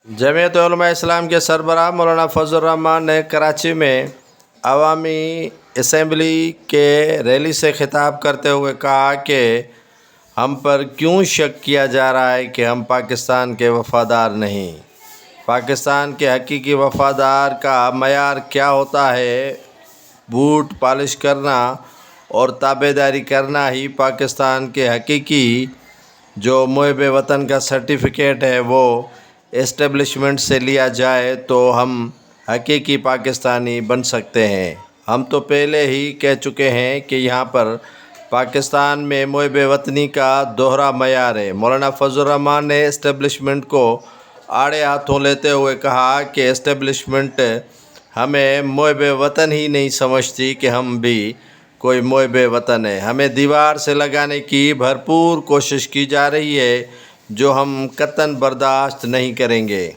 جمعیت علماء اسلام کے سربراہ مولانا فضل الرحمان نے کراچی میں عوامی اسمبلی کے ریلی سے خطاب کرتے ہوئے کہا کہ ہم پر کیوں شک کیا جا رہا ہے کہ ہم پاکستان کے وفادار نہیں۔ پاکستان کے حقیقی وفادار کا معیار کیا ہوتا ہے؟ بوٹ پالش کرنا اور تابعداری کرنا ہی پاکستان کے حقیقی جو محب وطن کا سرٹیفکیٹ ہے وہ اسٹیبلشمنٹ سے لیا جائے تو ہم حقیقی پاکستانی بن سکتے ہیں۔ ہم تو پہلے ہی کہہ چکے ہیں کہ یہاں پر پاکستان میں محب وطنی کا دوہرا معیار ہے۔ مولانا فضل الرحمان نے اسٹیبلشمنٹ کو آڑے ہاتھوں لیتے ہوئے کہا کہ اسٹیبلشمنٹ ہمیں محب وطن ہی نہیں سمجھتی کہ ہم بھی کوئی محب وطن ہے۔ ہمیں دیوار سے لگانے کی بھرپور کوشش کی جا رہی ہے جو ہم قطعاً برداشت نہیں کریں گے۔